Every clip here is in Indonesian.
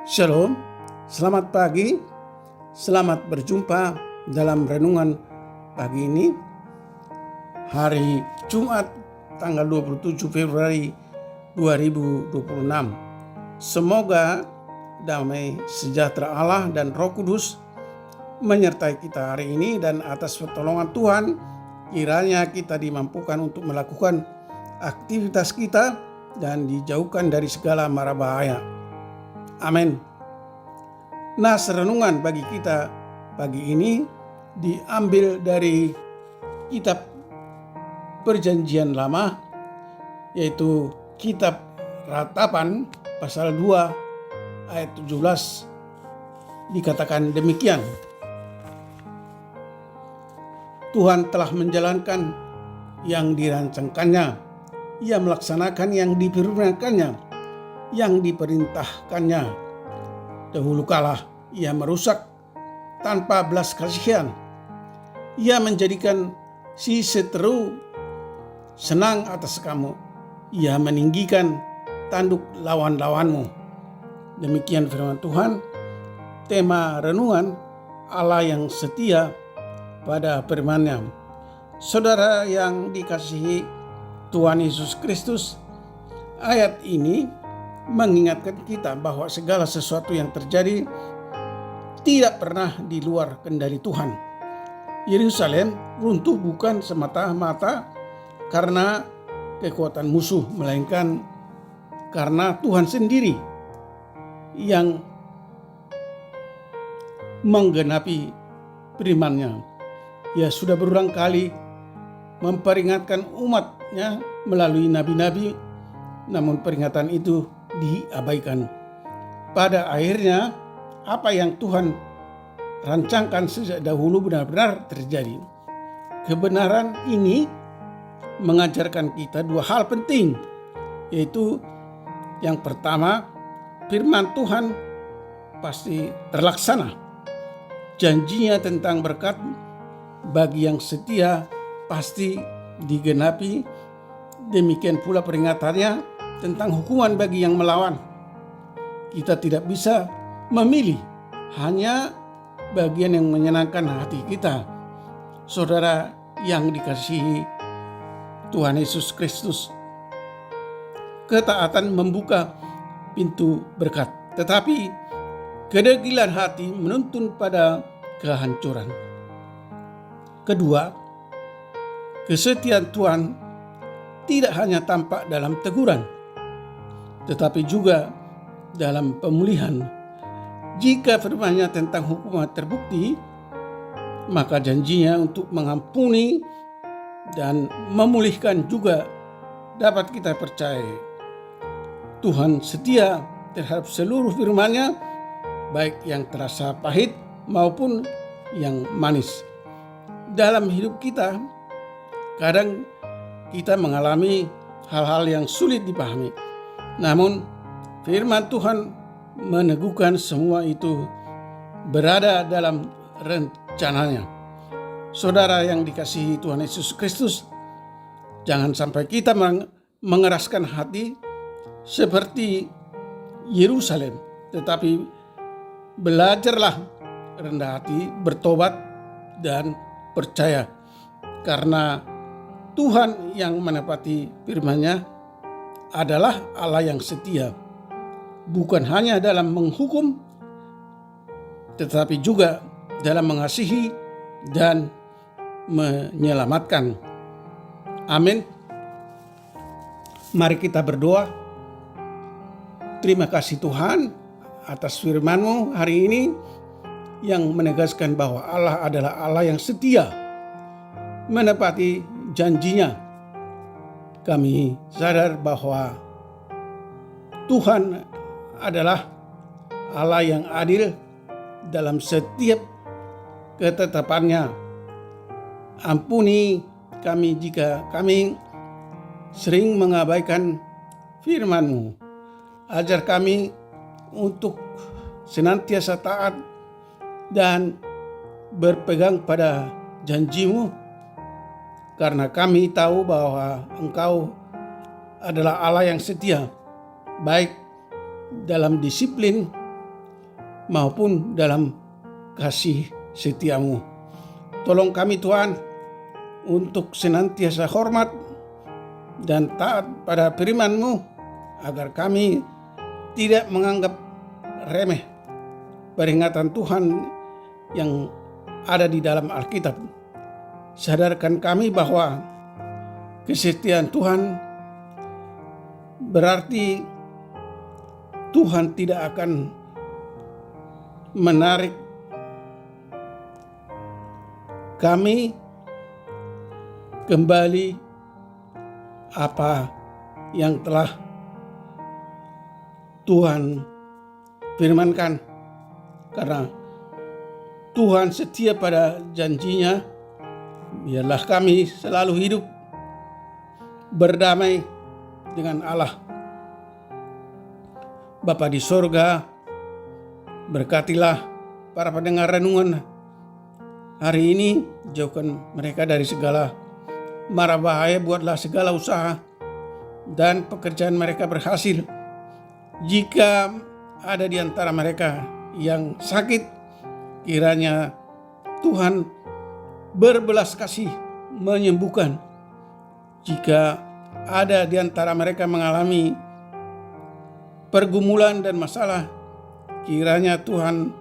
Shalom, selamat pagi, selamat berjumpa dalam renungan pagi ini, hari Jumat tanggal 27 Februari 2026. Semoga damai sejahtera Allah dan Roh Kudus menyertai kita hari ini, dan atas pertolongan Tuhan kiranya kita dimampukan untuk melakukan aktivitas kita dan dijauhkan dari segala mara bahaya. Amin. Nah, renungan bagi kita pagi ini diambil dari kitab Perjanjian Lama, yaitu kitab Ratapan pasal 2 ayat 17, dikatakan demikian. Tuhan telah menjalankan yang dirancangkannya, Ia melaksanakan yang difirmankannya, yang diperintahkannya. Dahulu kala Ia merusak tanpa belas kasihan. Ia menjadikan si seteru senang atas kamu. Ia meninggikan tanduk lawan-lawanmu. Demikian firman Tuhan. Tema renungan, Allah yang setia pada firman-Nya. Saudara yang dikasihi Tuhan Yesus Kristus, ayat ini mengingatkan kita bahwa segala sesuatu yang terjadi tidak pernah di luar kendali Tuhan. Yerusalem runtuh bukan semata-mata karena kekuatan musuh, melainkan karena Tuhan sendiri yang menggenapi firman-Nya. Ia sudah berulang kali memperingatkan umat-Nya melalui nabi-nabi, namun peringatan itu diabaikan. Pada akhirnya apa yang Tuhan rancangkan sejak dahulu benar-benar terjadi. Kebenaran ini mengajarkan kita dua hal penting, yaitu yang pertama, firman Tuhan pasti terlaksana. Janjinya tentang berkat bagi yang setia pasti digenapi. Demikian pula peringatannya tentang hukuman bagi yang melawan. Kita tidak bisa memilih hanya bagian yang menyenangkan hati kita. Saudara yang dikasihi Tuhan Yesus Kristus, ketaatan membuka pintu berkat, tetapi kedegilan hati menuntun pada kehancuran. Kedua, kesetiaan Tuhan tidak hanya tampak dalam teguran, tetapi juga dalam pemulihan. Jika firman-Nya tentang hukuman terbukti, maka janjinya untuk mengampuni dan memulihkan juga dapat kita percaya. Tuhan setia terhadap seluruh firman-Nya, baik yang terasa pahit maupun yang manis. Dalam hidup kita, kadang kita mengalami hal-hal yang sulit dipahami. Namun firman Tuhan meneguhkan semua itu berada dalam rencananya. Saudara yang dikasihi Tuhan Yesus Kristus, jangan sampai kita mengeraskan hati seperti Yerusalem, tetapi belajarlah rendah hati, bertobat dan percaya, karena Tuhan yang menepati firman-Nya adalah Allah yang setia, bukan hanya dalam menghukum, tetapi juga dalam mengasihi dan menyelamatkan. Amin. Mari kita berdoa. Terima kasih Tuhan atas firman-Mu hari ini yang menegaskan bahwa Allah adalah Allah yang setia menepati janjinya. Kami sadar bahwa Tuhan adalah Allah yang adil dalam setiap ketetapan-Nya. Ampuni kami jika kami sering mengabaikan firman-Mu. Ajar kami untuk senantiasa taat dan berpegang pada janji-Mu, karena kami tahu bahwa Engkau adalah Allah yang setia, baik dalam disiplin maupun dalam kasih setiamu. Tolong kami Tuhan untuk senantiasa hormat dan taat pada firman-Mu, agar kami tidak menganggap remeh peringatan Tuhan yang ada di dalam Alkitab. Sadarkan kami bahwa kesetiaan Tuhan berarti Tuhan tidak akan menarik kami kembali apa yang telah Tuhan firmankan, karena Tuhan setia pada janjinya. Biarlah kami selalu hidup berdamai dengan Allah. Bapa di sorga, berkatilah para pendengar renungan hari ini. Jauhkan mereka dari segala mara bahaya, buatlah segala usaha dan pekerjaan mereka berhasil. Jika ada di antara mereka yang sakit, kiranya Tuhan berbelas kasih menyembuhkan. Jika ada di antara mereka mengalami pergumulan dan masalah, kiranya Tuhan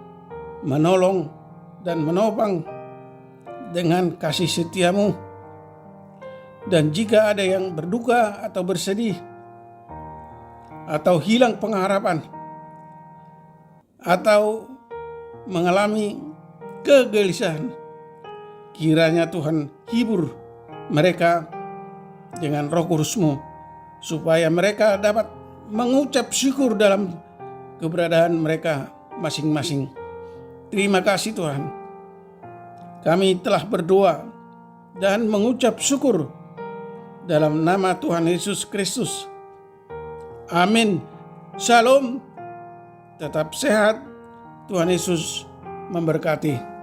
menolong dan menopang dengan kasih setia-Mu. Dan jika ada yang berduka atau bersedih atau hilang pengharapan atau mengalami kegelisahan, kiranya Tuhan hibur mereka dengan Roh Kudus-Mu, supaya mereka dapat mengucap syukur dalam keberadaan mereka masing-masing. Terima kasih Tuhan. Kami telah berdoa dan mengucap syukur dalam nama Tuhan Yesus Kristus. Amin. Shalom. Tetap sehat. Tuhan Yesus memberkati.